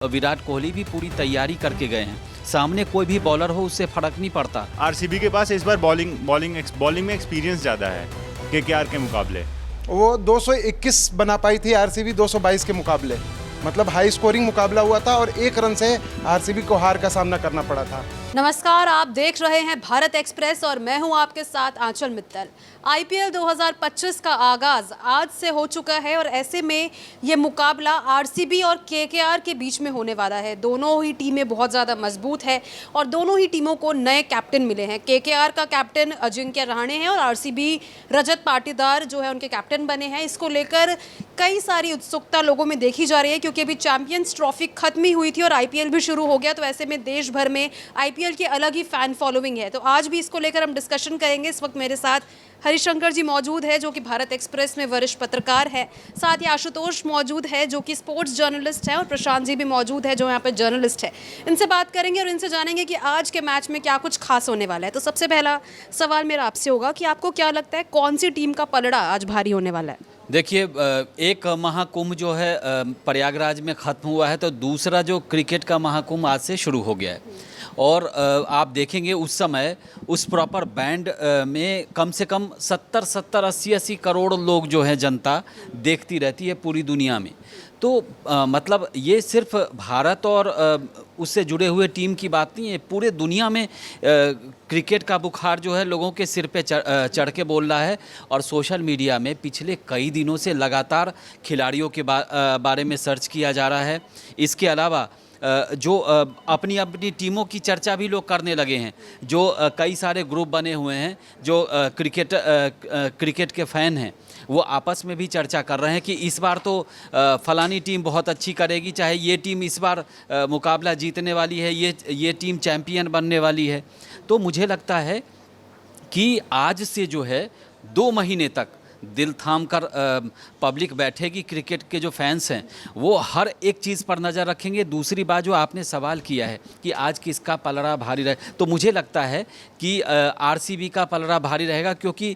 विराट कोहली भी पूरी तैयारी करके गए हैं। सामने कोई भी बॉलर हो उससे फर्क नहीं पड़ता। आरसीबी के पास इस बार बॉलिंग में एक्सपीरियंस ज़्यादा है केकेआर के मुकाबले। वो 221 बना पाई थी आरसीबी 222 के मुकाबले, मतलब हाई स्कोरिंग मुकाबला हुआ था और 1 रन से आरसीबी को हार का सामना करना पड़ा था। नमस्कार, आप देख रहे हैं भारत एक्सप्रेस और मैं हूं आपके साथ आंचल मित्तल। आईपीएल 2025 का आगाज आज से हो चुका है और ऐसे में ये मुकाबला आरसीबी और केकेआर के बीच में होने वाला है। दोनों ही टीमें बहुत ज़्यादा मजबूत है और दोनों ही टीमों को नए कैप्टन मिले हैं। केकेआर का कैप्टन अजिंक्य रहाणे हैं और आरसीबी रजत पाटीदार जो है उनके कैप्टन बने हैं। इसको लेकर कई सारी उत्सुकता लोगों में देखी जा रही है क्योंकि अभी चैंपियंस ट्रॉफी खत्म ही हुई थी और आईपीएल भी शुरू हो गया, तो ऐसे में देश भर में आईपीएल की अलग ही फैन फॉलोइंग है। तो आज भी इसको लेकर हम डिस्कशन करेंगे। इस वक्त मेरे साथ हरिशंकर जी मौजूद है जो कि भारत एक्सप्रेस में वरिष्ठ पत्रकार है, साथ ही आशुतोष मौजूद है जो कि स्पोर्ट्स जर्नलिस्ट है और प्रशांत जी भी मौजूद है जो यहाँ पे जर्नलिस्ट है। इनसे बात करेंगे और इनसे जानेंगे कि आज के मैच में क्या कुछ खास होने वाला है। तो सबसे पहला सवाल मेरा आपसे होगा कि आपको क्या लगता है कौन सी टीम का पलड़ा आज भारी होने वाला है? देखिए, एक महाकुंभ जो है प्रयागराज में ख़त्म हुआ है, तो दूसरा जो क्रिकेट का महाकुंभ आज से शुरू हो गया है। और आप देखेंगे उस समय उस प्रॉपर बैंड में कम से कम 70 80 करोड़ लोग जो हैं जनता देखती रहती है पूरी दुनिया में। तो मतलब ये सिर्फ भारत और उससे जुड़े हुए टीम की बात नहीं है, पूरे दुनिया में क्रिकेट का बुखार जो है लोगों के सिर पे चढ़ के बोल रहा है। और सोशल मीडिया में पिछले कई दिनों से लगातार खिलाड़ियों के बारे में सर्च किया जा रहा है। इसके अलावा जो अपनी अपनी टीमों की चर्चा भी लोग करने लगे हैं। जो कई सारे ग्रुप बने हुए हैं जो क्रिकेट के फ़ैन हैं, वो आपस में भी चर्चा कर रहे हैं कि इस बार तो फलानी टीम बहुत अच्छी करेगी, चाहे ये टीम इस बार मुकाबला जीतने वाली है, ये टीम चैम्पियन बनने वाली है। तो मुझे लगता है कि आज से जो है 2 महीने तक दिल थाम कर पब्लिक बैठेगी। क्रिकेट के जो फैंस हैं वो हर एक चीज़ पर नज़र रखेंगे। दूसरी बात जो आपने सवाल किया है कि आज किसका पलड़ा भारी रहे, तो मुझे लगता है कि आरसीबी का पलड़ा भारी रहेगा क्योंकि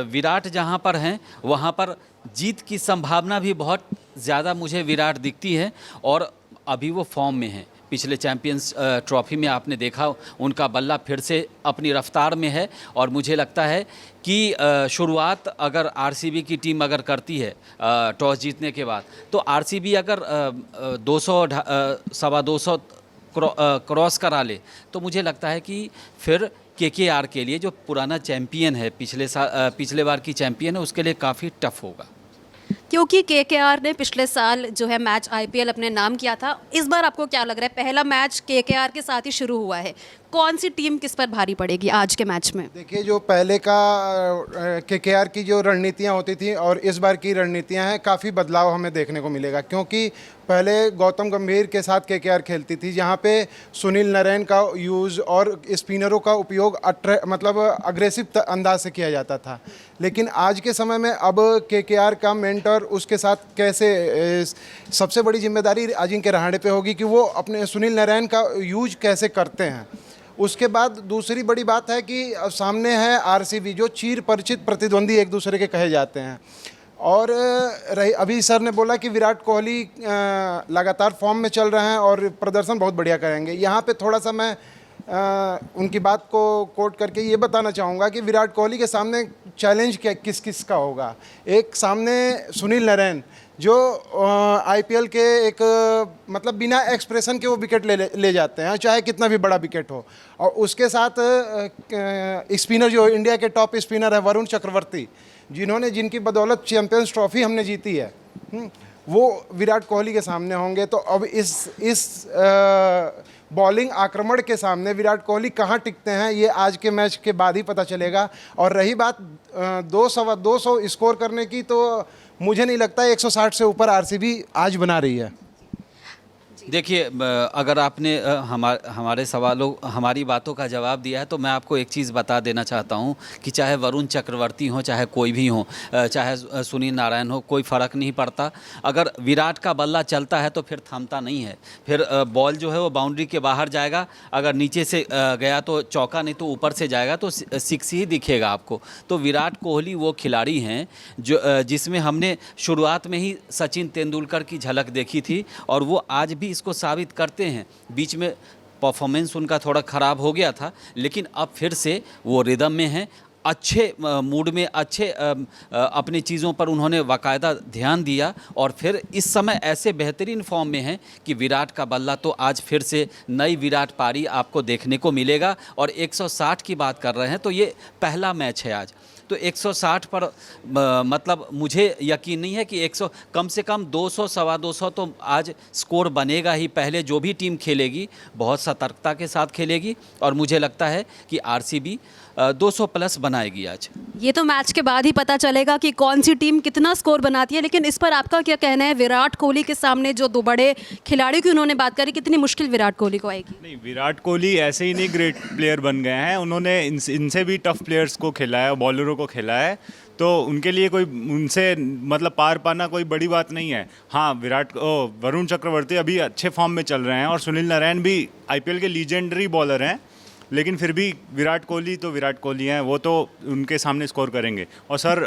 विराट जहां पर हैं वहां पर जीत की संभावना भी बहुत ज़्यादा मुझे विराट दिखती है। और अभी वो फॉर्म में हैं। पिछले चैंपियंस ट्रॉफी में आपने देखा उनका बल्ला फिर से अपनी रफ्तार में है। और मुझे लगता है कि शुरुआत अगर आरसीबी की टीम अगर करती है टॉस जीतने के बाद, तो आरसीबी अगर 200 सवा 200 क्रॉस करा ले तो मुझे लगता है कि फिर केकेआर के लिए जो पुराना चैम्पियन है, पिछले बार की चैम्पियन है, उसके लिए काफ़ी टफ होगा। क्योंकि केकेआर ने पिछले साल जो है मैच आईपीएल अपने नाम किया था। इस बार आपको क्या लग रहा है, पहला मैच केकेआर के साथ ही शुरू हुआ है, कौन सी टीम किस पर भारी पड़ेगी आज के मैच में? देखिए, जो पहले का केकेआर की जो रणनीतियाँ होती थी और इस बार की रणनीतियाँ हैं, काफ़ी बदलाव हमें देखने को मिलेगा। क्योंकि पहले गौतम गंभीर के साथ केकेआर खेलती थी जहाँ पे सुनील नारायण का यूज़ और स्पिनरों का उपयोग मतलब अग्रेसिव अंदाज से किया जाता था। लेकिन आज के समय में अब केकेआर का मेंटर उसके साथ कैसे, सबसे बड़ी जिम्मेदारी अजिंक्य रहाणे पे होगी कि वो अपने सुनील नारायण का यूज कैसे करते हैं। उसके बाद दूसरी बड़ी बात है कि सामने है आरसीबी जो चीर परिचित प्रतिद्वंदी एक दूसरे के कहे जाते हैं। और अभी सर ने बोला कि विराट कोहली लगातार फॉर्म में चल रहे हैं और प्रदर्शन बहुत बढ़िया करेंगे। यहाँ पे थोड़ा सा मैं उनकी बात को कोट करके ये बताना चाहूँगा कि विराट कोहली के सामने चैलेंज किस किस का होगा। एक सामने सुनील नारायण जो आईपीएल के एक मतलब बिना एक्सप्रेशन के वो विकेट ले जाते हैं, चाहे कितना भी बड़ा विकेट हो। और उसके साथ स्पिनर जो इंडिया के टॉप स्पिनर है वरुण चक्रवर्ती, जिनकी बदौलत चैंपियंस ट्रॉफी हमने जीती है, वो विराट कोहली के सामने होंगे। तो अब इस बॉलिंग आक्रमण के सामने विराट कोहली कहाँ टिकते हैं ये आज के मैच के बाद ही पता चलेगा। और रही बात 200 स्कोर करने की, तो मुझे नहीं लगता 160 से ऊपर आरसीबी आज बना रही है। देखिए अगर आपने हमारे सवालों हमारी बातों का जवाब दिया है तो मैं आपको एक चीज़ बता देना चाहता हूं कि चाहे वरुण चक्रवर्ती हो, चाहे कोई भी हो, चाहे सुनील नारायण हो, कोई फ़र्क नहीं पड़ता। अगर विराट का बल्ला चलता है तो फिर थमता नहीं है, फिर बॉल जो है वो बाउंड्री के बाहर जाएगा। अगर नीचे से गया तो चौका, नहीं तो ऊपर से जाएगा तो सिक्स ही दिखेगा आपको। तो विराट कोहली वो खिलाड़ी हैं जो जिसमें हमने शुरुआत में ही सचिन तेंदुलकर की झलक देखी थी और वो आज भी इसको साबित करते हैं। बीच में परफॉर्मेंस उनका थोड़ा ख़राब हो गया था, लेकिन अब फिर से वो रिदम में हैं, अच्छे मूड में, अच्छे अपनी चीज़ों पर उन्होंने बाकायदा ध्यान दिया और फिर इस समय ऐसे बेहतरीन फॉर्म में हैं कि विराट का बल्ला तो आज फिर से नई विराट पारी आपको देखने को मिलेगा। और 160 की बात कर रहे हैं तो ये पहला मैच है आज, तो 160 पर मतलब मुझे यकीन नहीं है कि 100 कम से कम 200 सवा 200 तो आज स्कोर बनेगा ही। पहले जो भी टीम खेलेगी बहुत सतर्कता के साथ खेलेगी और मुझे लगता है कि आरसीबी 200 प्लस बनाएगी आज। ये तो मैच के बाद ही पता चलेगा कि कौन सी टीम कितना स्कोर बनाती है, लेकिन इस पर आपका क्या कहना है? विराट कोहली के सामने जो दो बड़े खिलाड़ियों की उन्होंने बात करी, कितनी मुश्किल विराट कोहली को आएगी? नहीं, विराट कोहली ऐसे ही नहीं ग्रेट प्लेयर बन गए हैं, उन्होंने इनसे भी टफ प्लेयर्स को खेला है, बॉलरों को खेला है, तो उनके लिए कोई उनसे मतलब पार पाना कोई बड़ी बात नहीं है। हाँ, वरुण चक्रवर्ती अभी अच्छे फॉर्म में चल रहे हैं और सुनील नारायण भी आईपीएल के लीजेंडरी बॉलर हैं, लेकिन फिर भी विराट कोहली तो विराट कोहली हैं, वो तो उनके सामने स्कोर करेंगे। और सर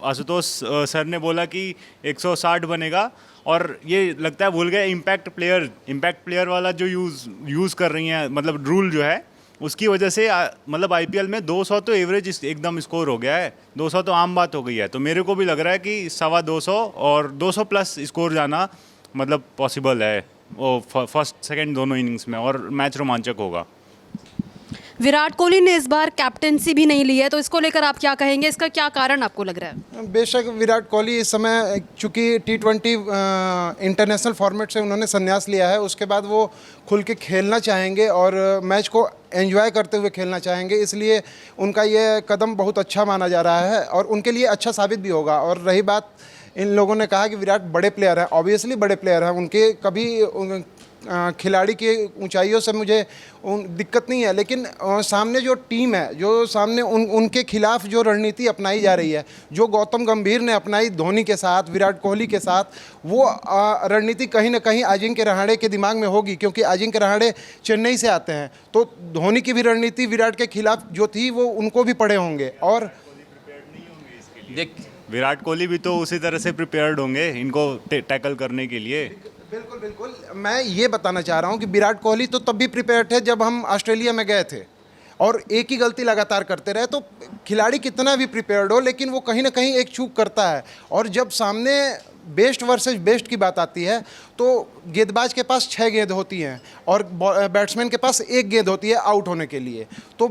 आशुतोष सर ने बोला कि 160 बनेगा और ये लगता है भूल गए इम्पैक्ट प्लेयर वाला जो यूज़ कर रही हैं, मतलब रूल जो है उसकी वजह से मतलब आईपीएल में 200 तो एवरेज एकदम स्कोर हो गया है, 200 तो आम बात हो गई है। तो मेरे को भी लग रहा है कि 225 और 200 प्लस स्कोर जाना मतलब पॉसिबल है वो फर्स्ट सेकंड दोनों इनिंग्स में, और मैच रोमांचक होगा। विराट कोहली ने इस बार कैप्टेंसी भी नहीं ली है, तो इसको लेकर आप क्या कहेंगे? इसका क्या कारण आपको लग रहा है? बेशक विराट कोहली इस समय चूँकि T20 इंटरनेशनल फॉर्मेट से उन्होंने संन्यास लिया है, उसके बाद वो खुल के खेलना चाहेंगे और मैच को एंजॉय करते हुए खेलना चाहेंगे, इसलिए उनका ये कदम बहुत अच्छा माना जा रहा है और उनके लिए अच्छा साबित भी होगा। और रही बात, इन लोगों ने कहा कि विराट बड़े प्लेयर हैं, ऑब्वियसली बड़े प्लेयर हैं, उनके कभी खिलाड़ी की ऊंचाइयों से मुझे दिक्कत नहीं है, लेकिन सामने जो टीम है, जो सामने उनके खिलाफ जो रणनीति अपनाई जा रही है, जो गौतम गंभीर ने अपनाई धोनी के साथ, विराट कोहली के साथ, वो रणनीति कहीं ना कहीं अजिंक्य रहाणे के दिमाग में होगी, क्योंकि अजिंक्य रहाणे चेन्नई से आते हैं, तो धोनी की भी रणनीति विराट के खिलाफ जो थी वो उनको भी पड़े होंगे। और विराट कोहली भी तो उसी तरह से प्रिपेयर्ड होंगे इनको टैकल करने के लिए। बिल्कुल बिल्कुल, मैं ये बताना चाह रहा हूँ कि विराट कोहली तो तब भी प्रिपेयर थे जब हम ऑस्ट्रेलिया में गए थे और एक ही गलती लगातार करते रहे। तो खिलाड़ी कितना भी प्रिपेयर्ड हो, लेकिन वो कहीं ना कहीं एक चूक करता है, और जब सामने बेस्ट वर्सेस बेस्ट की बात आती है तो गेंदबाज के पास 6 गेंद होती हैं और बैट्समैन के पास 1 गेंद होती है आउट होने के लिए। तो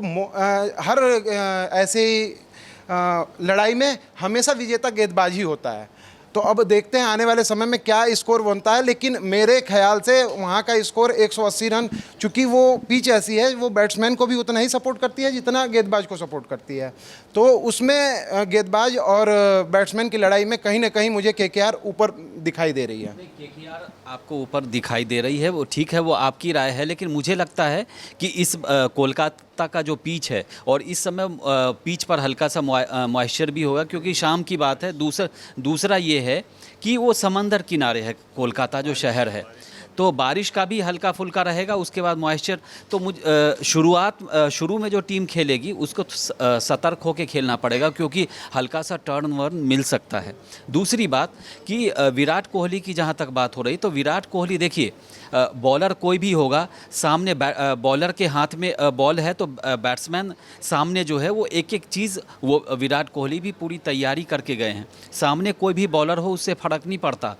हर ऐसे लड़ाई में हमेशा विजेता गेंदबाज ही होता है। तो अब देखते हैं आने वाले समय में क्या स्कोर बनता है, लेकिन मेरे ख्याल से वहाँ का स्कोर 180 रन, चूँकि वो पिच ऐसी है वो बैट्समैन को भी उतना ही सपोर्ट करती है जितना गेंदबाज को सपोर्ट करती है, तो उसमें गेंदबाज और बैट्समैन की लड़ाई में कहीं ना कहीं मुझे केकेआर ऊपर दिखाई दे रही है। केकेआर आपको ऊपर दिखाई दे रही है, वो ठीक है, वो आपकी राय है, लेकिन मुझे लगता है कि इस कोलकाता का जो पिच है और इस समय पिच पर हल्का सा मॉइस्चर भी होगा, क्योंकि शाम की बात है। दूसरा ये है कि वो समंदर किनारे है कोलकाता जो शहर है, तो बारिश का भी हल्का फुल्का रहेगा, उसके बाद मॉइस्चर। तो शुरू में जो टीम खेलेगी उसको सतर्क होकर खेलना पड़ेगा, क्योंकि हल्का सा टर्न वर्न मिल सकता है। दूसरी बात कि विराट कोहली की जहाँ तक बात हो रही, तो विराट कोहली देखिए, बॉलर कोई भी होगा, सामने बॉलर के हाथ में बॉल है तो बैट्समैन सामने जो है वो एक एक चीज़, वो विराट कोहली भी पूरी तैयारी करके गए हैं। सामने कोई भी बॉलर हो उससे फ़र्क नहीं पड़ता,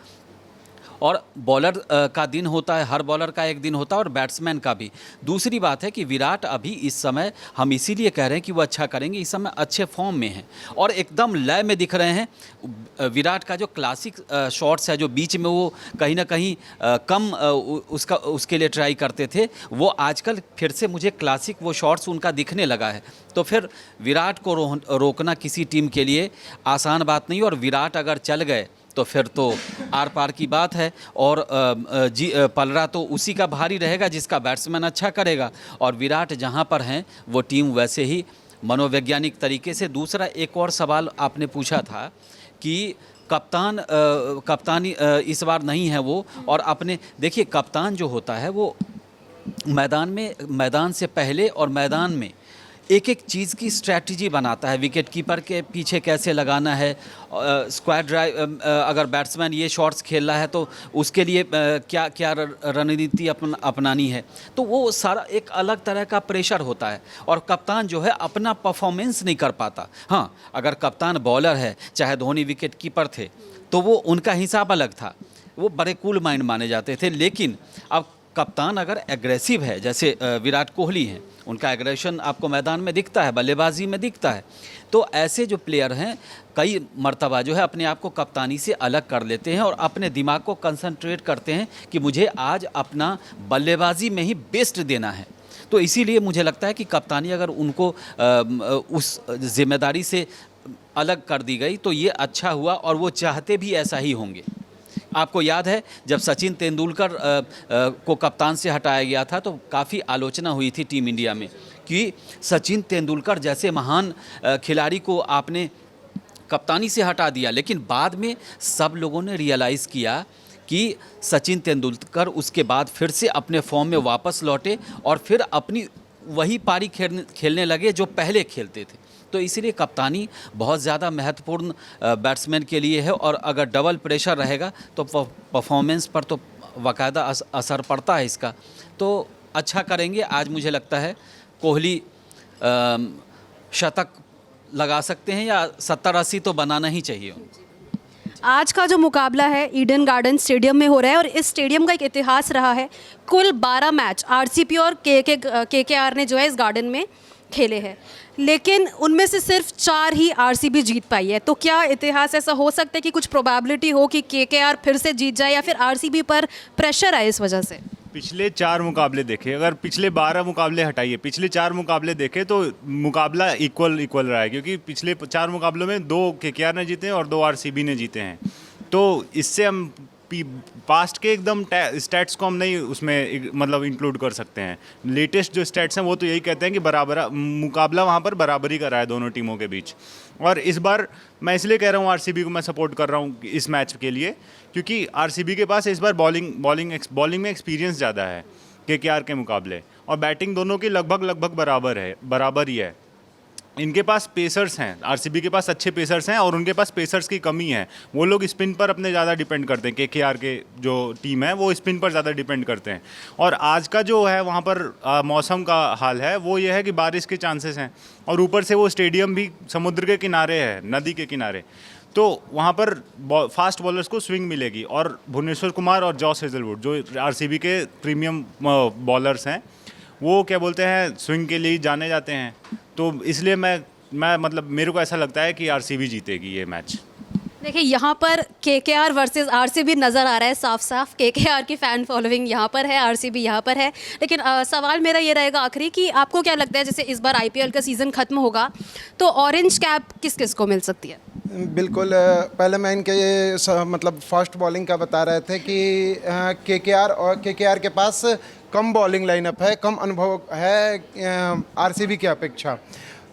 और बॉलर का दिन होता है, हर बॉलर का एक दिन होता है और बैट्समैन का भी। दूसरी बात है कि विराट अभी इस समय, हम इसीलिए कह रहे हैं कि वो अच्छा करेंगे, इस समय अच्छे फॉर्म में हैं और एकदम लय में दिख रहे हैं। विराट का जो क्लासिक शॉट्स है, जो बीच में वो कहीं ना कहीं कम उसके लिए ट्राई करते थे, वो आजकल फिर से मुझे क्लासिक वो शॉट्स उनका दिखने लगा है। तो फिर विराट को रोकना किसी टीम के लिए आसान बात नहीं, और विराट अगर चल गए तो फिर तो आर पार की बात है। और पलड़ा तो उसी का भारी रहेगा जिसका बैट्समैन अच्छा करेगा, और विराट जहाँ पर हैं वो टीम वैसे ही मनोवैज्ञानिक तरीके से। दूसरा एक और सवाल आपने पूछा था कि कप्तानी इस बार नहीं है वो, और अपने देखिए कप्तान जो होता है वो मैदान से पहले और मैदान में एक एक चीज़ की स्ट्रैटेजी बनाता है। विकेट कीपर के पीछे कैसे लगाना है, स्क्वायर ड्राइव, अगर बैट्समैन ये शॉट्स खेल रहा है तो उसके लिए क्या क्या रणनीति अपनानी है, तो वो सारा एक अलग तरह का प्रेशर होता है। और कप्तान जो है अपना परफॉर्मेंस नहीं कर पाता। हाँ, अगर कप्तान बॉलर है, चाहे धोनी विकेट कीपर थे, तो वो उनका हिसाब अलग था, वो बड़े कूल माइंड माने जाते थे। लेकिन अब कप्तान अगर एग्रेसिव है, जैसे विराट कोहली हैं, उनका एग्रेशन आपको मैदान में दिखता है, बल्लेबाजी में दिखता है, तो ऐसे जो प्लेयर हैं कई मर्तबा जो है अपने आप को कप्तानी से अलग कर लेते हैं और अपने दिमाग को कंसंट्रेट करते हैं कि मुझे आज अपना बल्लेबाजी में ही बेस्ट देना है। तो इसीलिए मुझे लगता है कि कप्तानी अगर उनको उस जिम्मेदारी से अलग कर दी गई तो ये अच्छा हुआ, और वो चाहते भी ऐसा ही होंगे। आपको याद है जब सचिन तेंदुलकर को कप्तान से हटाया गया था तो काफ़ी आलोचना हुई थी टीम इंडिया में कि सचिन तेंदुलकर जैसे महान खिलाड़ी को आपने कप्तानी से हटा दिया। लेकिन बाद में सब लोगों ने रियलाइज़ किया कि सचिन तेंदुलकर उसके बाद फिर से अपने फॉर्म में वापस लौटे और फिर अपनी वही पारी खेलने लगे जो पहले खेलते थे। तो इसीलिए कप्तानी बहुत ज़्यादा महत्वपूर्ण बैट्समैन के लिए है, और अगर डबल प्रेशर रहेगा तो परफॉर्मेंस पर तो बाकायदा असर पड़ता है इसका। तो अच्छा करेंगे आज, मुझे लगता है कोहली शतक लगा सकते हैं या 70-80 तो बनाना ही चाहिए। आज का जो मुकाबला है ईडन गार्डन स्टेडियम में हो रहा है, और इस स्टेडियम का एक इतिहास रहा है। कुल 12 मैच आरसीबी और केकेआर ने जो है इस गार्डन में खेले हैं, लेकिन उनमें से सिर्फ 4 ही आरसीबी जीत पाई है। तो क्या इतिहास ऐसा हो सकता है कि कुछ प्रोबेबिलिटी हो कि केकेआर फिर से जीत जाए, या फिर आरसीबी पर प्रेशर आए इस वजह से? पिछले 4 मुकाबले देखे, अगर पिछले 12 मुकाबले हटाइए, पिछले 4 मुकाबले देखे तो मुकाबला इक्वल रहा है, क्योंकि पिछले 4 मुकाबलों में 2 केकेआर ने जीते हैं और 2 आरसीबी ने जीते हैं। तो इससे हम पास्ट के एकदम स्टैट्स को हम नहीं उसमें मतलब इंक्लूड कर सकते हैं। लेटेस्ट जो स्टैट्स हैं वो तो यही कहते हैं कि बराबर मुकाबला वहाँ पर बराबरी का रहा है दोनों टीमों के बीच। और इस बार मैं इसलिए कह रहा हूँ आरसीबी को मैं सपोर्ट कर रहा हूँ इस मैच के लिए, क्योंकि आरसीबी के पास इस बार बॉलिंग में एक्सपीरियंस ज़्यादा है केकेआर के मुकाबले, और बैटिंग दोनों की लगभग बराबर ही है। इनके पास पेसर्स हैं, आरसीबी के पास अच्छे पेसर्स हैं, और उनके पास पेसर्स की कमी है। वो लोग स्पिन पर अपने ज़्यादा डिपेंड करते हैं। केकेआर के जो टीम है वो स्पिन पर ज़्यादा डिपेंड करते हैं। और आज का जो है वहाँ पर मौसम का हाल है वो ये है कि बारिश के चांसेस हैं, और ऊपर से वो स्टेडियम भी समुद्र के किनारे है, नदी के किनारे, तो वहाँ पर फास्ट बॉलर्स को स्विंग मिलेगी। और भुवनेश्वर कुमार और जॉस हेजलवुड जो आरसीबी के प्रीमियम बॉलर्स हैं, वो क्या बोलते हैं, स्विंग के लिए जाने जाते हैं। तो इसलिए मैं मतलब मेरे को ऐसा लगता है कि आरसीबी जीतेगी ये मैच। देखिए यहाँ पर केकेआर वर्सेस आरसीबी नज़र आ रहा है साफ साफ। केकेआर की फ़ैन फॉलोइंग यहाँ पर है, आरसीबी यहाँ पर है। लेकिन सवाल मेरा ये रहेगा आखिरी कि आपको क्या लगता है, जैसे इस बार आईपीएल का सीज़न ख़त्म होगा तो ऑरेंज कैप किस किस को मिल सकती है? बिल्कुल, पहले मैं इनके मतलब फास्ट बॉलिंग का बता रहे थे कि केकेआर के पास कम बॉलिंग लाइनअप है, कम अनुभव है आरसीबी की अपेक्षा।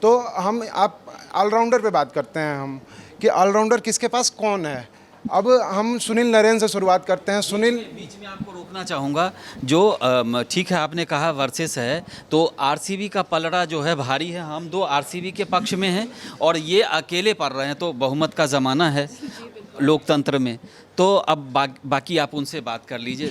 तो आप ऑलराउंडर पे बात करते हैं हम कि ऑलराउंडर किसके पास कौन है। अब हम सुनील नरेन से शुरुआत करते हैं। सुनील, बीच में आपको रोकना चाहूँगा, जो ठीक है आपने कहा वर्सेस है, तो आरसीबी का पलड़ा जो है भारी है। हम 2 आरसीबी के पक्ष में हैं और ये अकेले पड़ रहे हैं, तो बहुमत का ज़माना है लोकतंत्र में। तो अब बाकी आप उनसे बात कर लीजिए।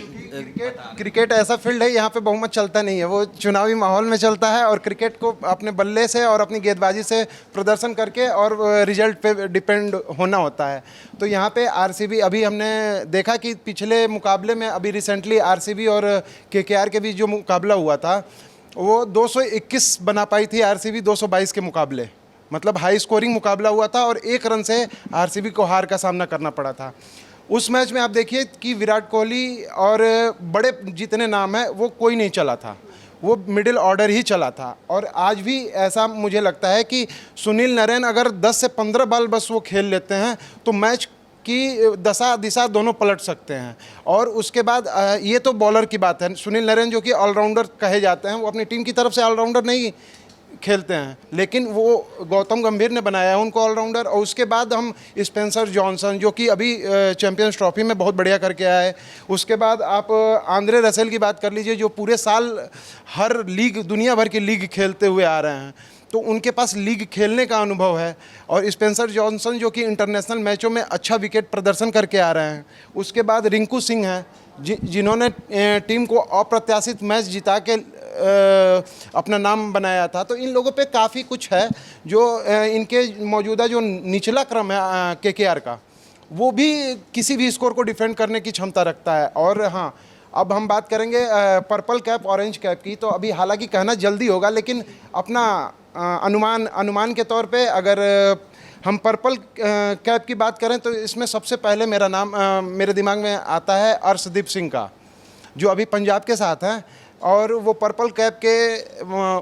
क्रिकेट ऐसा फील्ड है, यहाँ पे बहुमत चलता नहीं है, वो चुनावी माहौल में चलता है, और क्रिकेट को अपने बल्ले से और अपनी गेंदबाजी से प्रदर्शन करके और रिजल्ट पे डिपेंड होना होता है। तो यहाँ पे आरसीबी, अभी हमने देखा कि पिछले मुकाबले में अभी रिसेंटली आरसीबी और केकेआर के बीच जो मुकाबला हुआ था वो 221 बना पाई थी आरसीबी 222 के मुकाबले, मतलब हाई स्कोरिंग मुकाबला हुआ था, और 1 रन से आरसीबी को हार का सामना करना पड़ा था। उस मैच में आप देखिए कि विराट कोहली और बड़े जितने नाम हैं वो कोई नहीं चला था, वो मिडिल ऑर्डर ही चला था। और आज भी ऐसा मुझे लगता है कि सुनील नरेन अगर 10 से 15 बॉल बस वो खेल लेते हैं तो मैच की दशा दिशा दोनों पलट सकते हैं। और उसके बाद ये तो बॉलर की बात है। सुनील नरेन जो कि ऑलराउंडर कहे जाते हैं, वो अपनी टीम की तरफ से ऑलराउंडर नहीं खेलते हैं, लेकिन वो गौतम गंभीर ने बनाया है उनको ऑलराउंडर। और उसके बाद हम स्पेंसर जॉनसन जो कि अभी चैंपियंस ट्रॉफी में बहुत बढ़िया करके आया है। उसके बाद आप आंद्रे रसेल की बात कर लीजिए, जो पूरे साल हर लीग, दुनिया भर की लीग खेलते हुए आ रहे हैं, तो उनके पास लीग खेलने का अनुभव है। और स्पेंसर जॉनसन जो कि इंटरनेशनल मैचों में अच्छा विकेट प्रदर्शन करके आ रहे हैं। उसके बाद रिंकू सिंह हैं जिन्होंने टीम को अप्रत्याशित मैच जिता के अपना नाम बनाया था। तो इन लोगों पे काफ़ी कुछ है जो इनके मौजूदा जो निचला क्रम है केकेआर का, वो भी किसी भी स्कोर को डिफेंड करने की क्षमता रखता है। और हाँ, अब हम बात करेंगे पर्पल कैप ऑरेंज कैप की। तो अभी हालांकि कहना जल्दी होगा, लेकिन अपना अनुमान के तौर पे अगर हम पर्पल कैप की बात करें तो इसमें सबसे पहले मेरा नाम मेरे दिमाग में आता है अर्शदीप सिंह का, जो अभी पंजाब के साथ हैं और वो पर्पल कैप के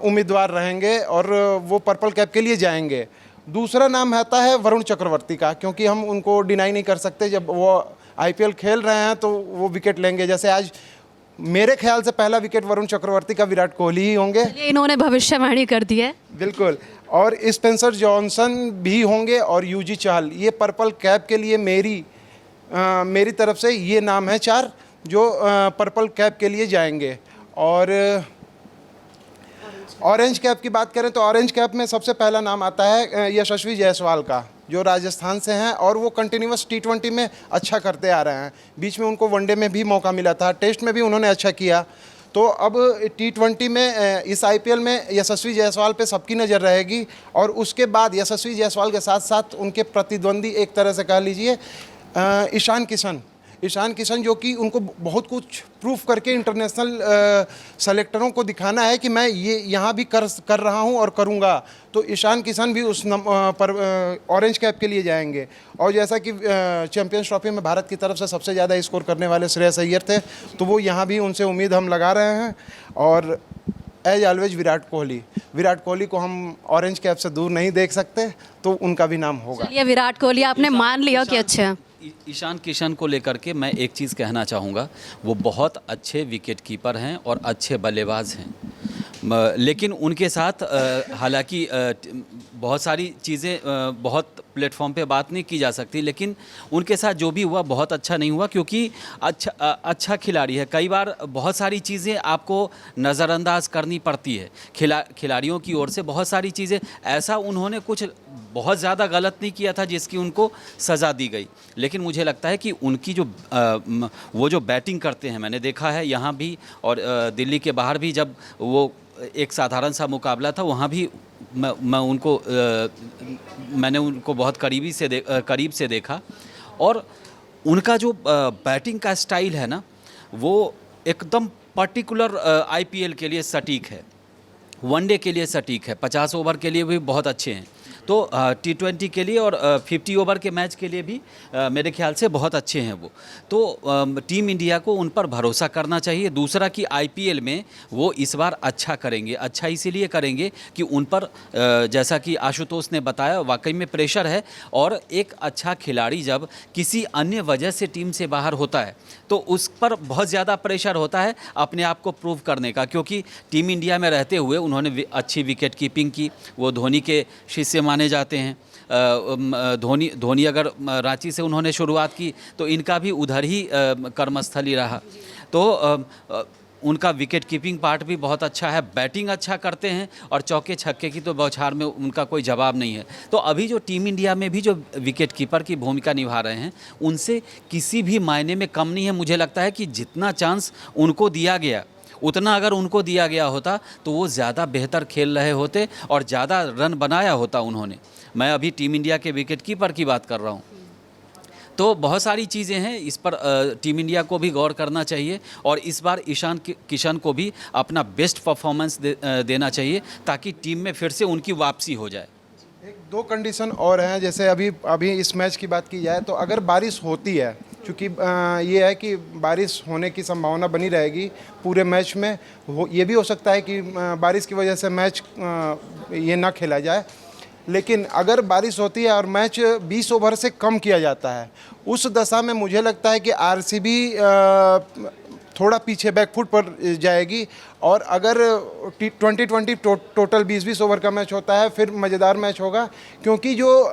उम्मीदवार रहेंगे और वो पर्पल कैप के लिए जाएंगे। दूसरा नाम आता है वरुण चक्रवर्ती का, क्योंकि हम उनको डिनाई नहीं कर सकते, जब वो आईपीएल खेल रहे हैं तो वो विकेट लेंगे। जैसे आज मेरे ख्याल से पहला विकेट वरुण चक्रवर्ती का विराट कोहली ही होंगे। ये इन्होंने भविष्यवाणी कर दी है। बिल्कुल। और स्पेंसर जॉनसन भी होंगे और यूजी चाहल। ये पर्पल कैप के लिए मेरी तरफ से ये नाम है 4 जो पर्पल कैप के लिए जाएंगे। और ऑरेंज कैप की बात करें तो ऑरेंज कैप में सबसे पहला नाम आता है यशस्वी जायसवाल का, जो राजस्थान से हैं और वो कंटिन्यूअस T20 में अच्छा करते आ रहे हैं। बीच में उनको वनडे में भी मौका मिला था, टेस्ट में भी उन्होंने अच्छा किया। तो अब T20 में इस आईपीएल में यशस्वी जायसवाल पे सबकी नज़र रहेगी। और उसके बाद यशस्वी जायसवाल के साथ साथ उनके प्रतिद्वंदी एक तरह से कह लीजिए ईशान किशन जो कि उनको बहुत कुछ प्रूफ करके इंटरनेशनल सेलेक्टरों को दिखाना है कि मैं ये यहाँ भी कर रहा हूँ और करूँगा। तो ईशान किशन भी उस पर ऑरेंज कैप के लिए जाएंगे। और जैसा कि चैंपियंस ट्रॉफी में भारत की तरफ से सबसे ज़्यादा स्कोर करने वाले श्रेयस अय्यर थे, तो वो यहाँ भी उनसे उम्मीद हम लगा रहे हैं। और एज ऑलवेज विराट कोहली को हम ऑरेंज कैप से दूर नहीं देख सकते, तो उनका भी नाम होगा। चलिए, विराट कोहली आपने मान लिया कि अच्छे हैं। ईशान किशन को लेकर के मैं एक चीज़ कहना चाहूँगा, वो बहुत अच्छे विकेट कीपर हैं और अच्छे बल्लेबाज हैं। लेकिन उनके साथ हालांकि बहुत सारी चीज़ें बहुत प्लेटफॉर्म पे बात नहीं की जा सकती, लेकिन उनके साथ जो भी हुआ बहुत अच्छा नहीं हुआ, क्योंकि अच्छा खिलाड़ी है। कई बार बहुत सारी चीज़ें आपको नज़रअंदाज करनी पड़ती है खिलाड़ियों की ओर से। बहुत सारी चीज़ें ऐसा उन्होंने कुछ बहुत ज़्यादा गलत नहीं किया था जिसकी उनको सज़ा दी गई, लेकिन मुझे लगता है कि उनकी जो वो जो बैटिंग करते हैं, मैंने देखा है यहाँ भी और दिल्ली के बाहर भी, जब वो एक साधारण सा मुकाबला था वहाँ भी मैंने उनको बहुत करीब से देखा। और उनका जो बैटिंग का स्टाइल है ना, वो एकदम पर्टिकुलर आईपीएल के लिए सटीक है, वनडे के लिए सटीक है, 50 ओवर के लिए भी बहुत अच्छे हैं। तो T20 के लिए और 50 ओवर के मैच के लिए भी मेरे ख्याल से बहुत अच्छे हैं वो। तो टीम इंडिया को उन पर भरोसा करना चाहिए। दूसरा कि आईपीएल में वो इस बार अच्छा करेंगे। अच्छा इसीलिए करेंगे कि उन पर जैसा कि आशुतोष ने बताया, वाकई में प्रेशर है। और एक अच्छा खिलाड़ी जब किसी अन्य वजह से टीम से बाहर होता है तो उस पर बहुत ज़्यादा प्रेशर होता है अपने आप को प्रूव करने का, क्योंकि टीम इंडिया में रहते हुए उन्होंने अच्छी विकेट कीपिंग की। वो धोनी के शिष्य माने जाते हैं। धोनी अगर रांची से उन्होंने शुरुआत की तो इनका भी उधर ही कर्मस्थली रहा। तो उनका विकेट कीपिंग पार्ट भी बहुत अच्छा है, बैटिंग अच्छा करते हैं और चौके छक्के की तो बौछार में उनका कोई जवाब नहीं है। तो अभी जो टीम इंडिया में भी जो विकेट कीपर की भूमिका निभा रहे हैं, उनसे किसी भी मायने में कम नहीं है। मुझे लगता है कि जितना चांस उनको दिया गया, उतना अगर उनको दिया गया होता तो वो ज़्यादा बेहतर खेल रहे होते और ज़्यादा रन बनाया होता उन्होंने। मैं अभी टीम इंडिया के विकेट कीपर की बात कर रहा हूँ। तो बहुत सारी चीज़ें हैं, इस पर टीम इंडिया को भी गौर करना चाहिए और इस बार ईशान किशन को भी अपना बेस्ट परफॉर्मेंस देना चाहिए ताकि टीम में फिर से उनकी वापसी हो जाए। एक दो कंडीशन और हैं, जैसे अभी इस मैच की बात की जाए तो अगर बारिश होती है, क्योंकि ये है कि बारिश होने की संभावना बनी रहेगी पूरे मैच में। ये भी हो सकता है कि बारिश की वजह से मैच ये ना खेला जाए, लेकिन अगर बारिश होती है और मैच 20 ओवर से कम किया जाता है, उस दशा में मुझे लगता है कि आरसीबी थोड़ा पीछे बैकफुट पर जाएगी। और अगर 20-20 टोटल 20-20 ओवर का मैच होता है, फिर मज़ेदार मैच होगा, क्योंकि जो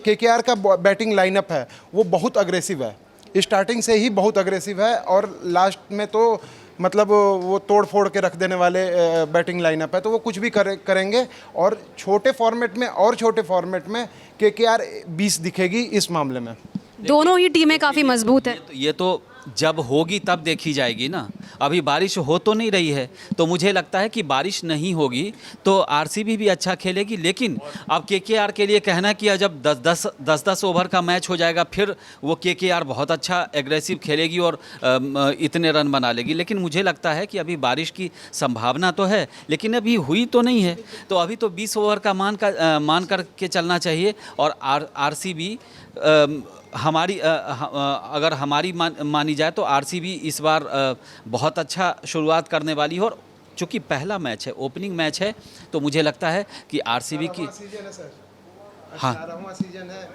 केकेआर का बैटिंग लाइनअप है वो बहुत अग्रेसिव है, स्टार्टिंग से ही बहुत अग्रेसिव है, और लास्ट में तो मतलब वो तोड़ फोड़ के रख देने वाले बैटिंग लाइनअप है, तो वो कुछ भी करेंगे। और छोटे फॉर्मेट में केकेआर 20 दिखेगी इस मामले में। दोनों ही टीमें काफ़ी मजबूत है। ये तो जब होगी तब देखी जाएगी ना। अभी बारिश हो तो नहीं रही है, तो मुझे लगता है कि बारिश नहीं होगी तो आरसीबी भी अच्छा खेलेगी। लेकिन अब केकेआर के लिए कहना कि जब 10-10 ओवर का मैच हो जाएगा फिर वो केकेआर बहुत अच्छा एग्रेसिव खेलेगी और इतने रन बना लेगी। लेकिन मुझे लगता है कि अभी बारिश की संभावना तो है, लेकिन अभी हुई तो नहीं है, तो अभी तो 20 ओवर का मान करके चलना चाहिए। और आरसीबी अगर हमारी मानी जाए तो आरसीबी इस बार बहुत अच्छा शुरुआत करने वाली है। और चूँकि पहला मैच है, ओपनिंग मैच है, तो मुझे लगता है कि आरसीबी की हाँ सीजन है,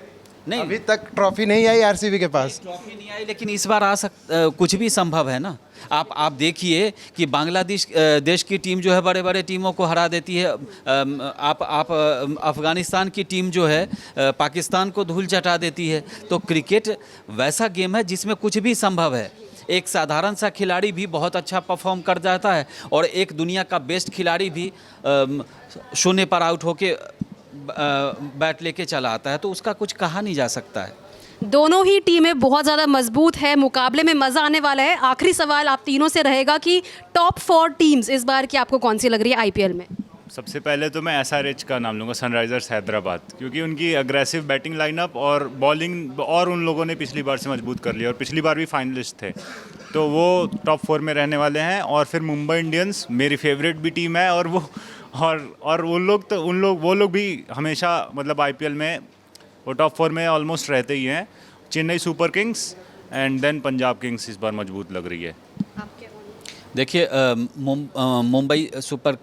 नहीं अभी तक ट्रॉफी नहीं आई आरसीबी के पास। ट्रॉफी नहीं आई, लेकिन इस बार कुछ भी संभव है ना। आप देखिए कि बांग्लादेश देश की टीम जो है बड़े बड़े टीमों को हरा देती है। आप अफ़गानिस्तान की टीम जो है पाकिस्तान को धूल चटा देती है। तो क्रिकेट वैसा गेम है जिसमें कुछ भी संभव है। एक साधारण सा खिलाड़ी भी बहुत अच्छा परफॉर्म कर जाता है और एक दुनिया का बेस्ट खिलाड़ी भी शून्य पर आउट होके बैट लेके चला आता है, तो उसका कुछ कहा नहीं जा सकता है। दोनों ही टीमें बहुत ज़्यादा मजबूत है, मुकाबले में मज़ा आने वाला है। आखिरी सवाल आप तीनों से रहेगा कि टॉप 4 टीम्स इस बार की आपको कौन सी लग रही है आईपीएल में? सबसे पहले तो मैं एसआरएच का नाम लूँगा, सनराइजर्स हैदराबाद, क्योंकि उनकी अग्रेसिव बैटिंग लाइनअप और बॉलिंग और उन लोगों ने पिछली बार से मजबूत कर लिया और पिछली बार भी फाइनलिस्ट थे, तो वो टॉप 4 में रहने वाले हैं। और फिर मुंबई इंडियंस मेरी फेवरेट भी टीम है, और वो लोग भी हमेशा मतलब आईपीएल में वो टॉप 4 में ऑलमोस्ट रहते ही हैं। Chennai super kings and then Punjab kings इस बार मजबूत लग रही है। देखिए मुंबई सुपर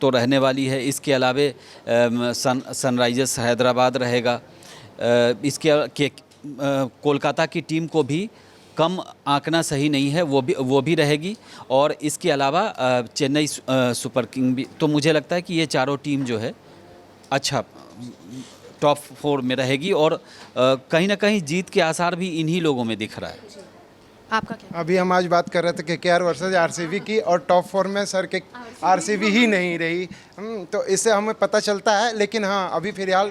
तो रहने वाली है, इसके अलावे सनराइजर्स हैदराबाद रहेगा। इसके कोलकाता की टीम को भी कम आंकना सही नहीं है, वो भी रहेगी। और इसके अलावा चेन्नई सुपर किंग भी। तो मुझे लगता है कि ये चारों टीम जो है अच्छा टॉप 4 में रहेगी और कहीं ना कहीं जीत के आसार भी इन्हीं लोगों में दिख रहा है। आपका क्या? अभी हम आज बात कर रहे थे केकेआर वर्सेस आरसीबी की, और टॉप 4 में सर के आरसीबी ही नहीं रही। तो इससे हमें पता चलता है। लेकिन हाँ, अभी फिलहाल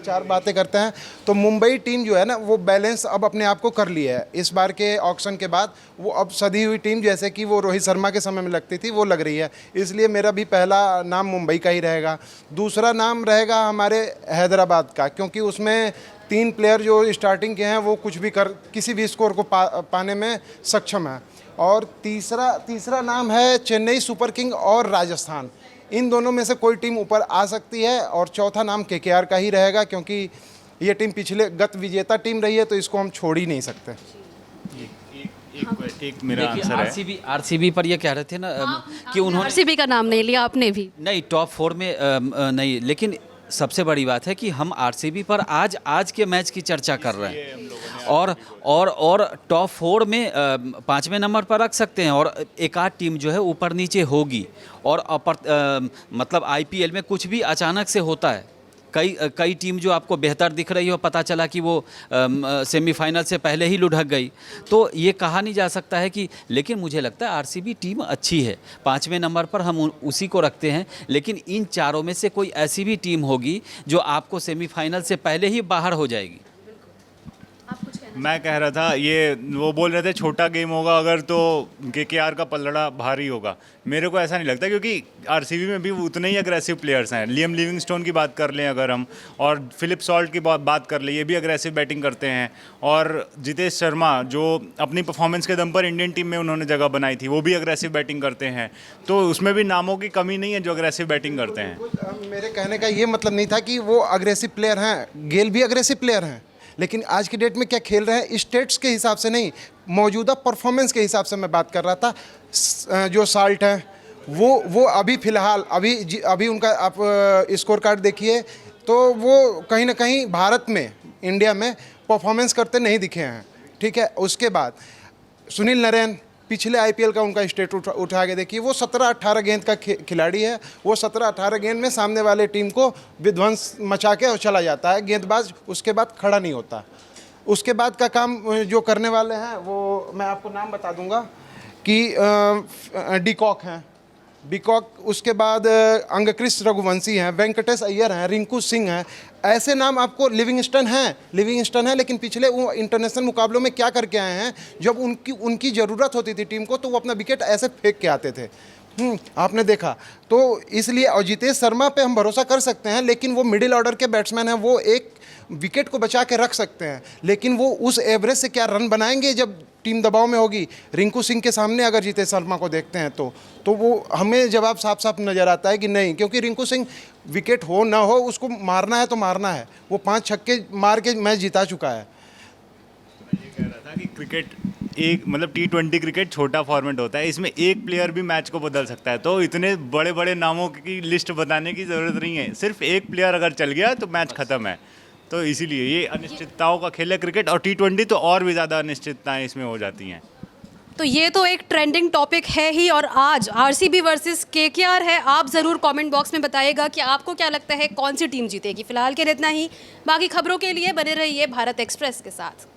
4 बातें करते हैं तो मुंबई टीम जो है ना, वो बैलेंस अब अपने आप को कर लिया है। इस बार के ऑक्शन के बाद वो अब सधी हुई टीम जैसे कि वो रोहित शर्मा के समय में लगती थी, वो लग रही है। इसलिए मेरा भी पहला नाम मुंबई का ही रहेगा। दूसरा नाम रहेगा हमारे हैदराबाद का, क्योंकि उसमें 3 प्लेयर जो स्टार्टिंग के हैं वो कुछ भी किसी भी स्कोर को पाने में सक्षम है। और तीसरा नाम है चेन्नई सुपर किंग और राजस्थान। इन दोनों में से कोई टीम ऊपर आ सकती है। और चौथा नाम केकेआर का ही रहेगा, क्योंकि ये टीम गत विजेता टीम रही है, तो इसको हम छोड़ ही नहीं सकते। एक मेरा आंसर है। आरसीबी पर ये कह रहे थे ना कि उन्होंने आरसीबी का नाम नहीं लिया आपने भी। नहीं, टॉप 4 में नहीं, लेकिन सबसे बड़ी बात है कि हम आरसीबी पर आज के मैच की चर्चा कर रहे हैं और टॉप 4 में 5वें नंबर पर रख सकते हैं। और एक आध टीम जो है ऊपर नीचे होगी। और मतलब आईपीएल में कुछ भी अचानक से होता है। कई टीम जो आपको बेहतर दिख रही हो, पता चला कि वो सेमीफाइनल से पहले ही लुढ़क गई। तो ये कहा नहीं जा सकता है कि, लेकिन मुझे लगता है आरसीबी टीम अच्छी है। 5वें नंबर पर हम उसी को रखते हैं। लेकिन इन चारों में से कोई ऐसी भी टीम होगी जो आपको सेमीफाइनल से पहले ही बाहर हो जाएगी। मैं कह रहा था, ये वो बोल रहे थे छोटा गेम होगा अगर, तो केकेआर का पलड़ा भारी होगा। मेरे को ऐसा नहीं लगता, क्योंकि आरसीबी में भी उतने ही अग्रेसिव प्लेयर्स हैं। लियम लिविंगस्टोन की बात कर लें अगर हम, और फिलिप सॉल्ट की बात कर लें, ये भी अग्रेसिव बैटिंग करते हैं। और जितेश शर्मा जो अपनी परफॉर्मेंस के दम पर इंडियन टीम में उन्होंने जगह बनाई थी, वो भी अग्रेसिव बैटिंग करते हैं। तो उसमें भी नामों की कमी नहीं है जो अग्रेसिव बैटिंग करते हैं। मेरे कहने का ये मतलब नहीं था कि वो अग्रेसिव प्लेयर हैं। गेल भी अग्रेसिव प्लेयर हैं, लेकिन आज की डेट में क्या खेल रहे हैं स्टेट्स के हिसाब से नहीं, मौजूदा परफॉर्मेंस के हिसाब से मैं बात कर रहा था। जो साल्ट हैं वो अभी फ़िलहाल अभी उनका आप स्कोर कार्ड देखिए तो वो कहीं ना कहीं भारत में, इंडिया में परफॉर्मेंस करते नहीं दिखे हैं। ठीक है, उसके बाद सुनील नरेन, पिछले आईपीएल का उनका स्टेट उठा के देखिए, वो 17-18 गेंद का खिलाड़ी है। वो 17-18 गेंद में सामने वाले टीम को विध्वंस मचा के और चला जाता है गेंदबाज, उसके बाद खड़ा नहीं होता। उसके बाद का काम जो करने वाले हैं वो मैं आपको नाम बता दूंगा कि डिकॉक हैं, डिकॉक, उसके बाद अंगकृष्ण रघुवंशी हैं, वेंकटेश अय्यर हैं, रिंकू सिंह हैं, ऐसे नाम आपको, लिविंगस्टन है, लेकिन पिछले वो इंटरनेशनल मुकाबलों में क्या करके आए हैं, जब उनकी ज़रूरत होती थी टीम को तो वो अपना विकेट ऐसे फेंक के आते थे। आपने देखा, तो इसलिए और जितेश शर्मा पे हम भरोसा कर सकते हैं, लेकिन वो मिडिल ऑर्डर के बैट्समैन हैं, वो एक विकेट को बचा के रख सकते हैं, लेकिन वो उस एवरेज से क्या रन बनाएंगे जब टीम दबाव में होगी। रिंकू सिंह के सामने अगर जितेश शर्मा को देखते हैं तो वो हमें जवाब साफ साफ नज़र आता है कि नहीं, क्योंकि रिंकू सिंह विकेट हो ना हो उसको मारना है तो मारना है। वो 5 छक्के मार के मैच जिता चुका है। ये कह रहा था कि क्रिकेट एक मतलब T20 क्रिकेट छोटा फॉर्मेट होता है, इसमें एक प्लेयर भी मैच को बदल सकता है, तो इतने बड़े बड़े नामों की लिस्ट बताने की ज़रूरत नहीं है। सिर्फ एक प्लेयर अगर चल गया तो मैच ख़त्म है। तो इसीलिए ये अनिश्चितताओं का खेल है क्रिकेट, और T20 तो और भी ज़्यादा अनिश्चितताएं इसमें हो जाती हैं। तो ये तो एक ट्रेंडिंग टॉपिक है ही, और आज आरसीबी वर्सेस केकेआर है। आप ज़रूर कमेंट बॉक्स में बताइएगा कि आपको क्या लगता है कौन सी टीम जीतेगी। फिलहाल के लिए इतना ही, बाकी खबरों के लिए बने रहिए भारत एक्सप्रेस के साथ।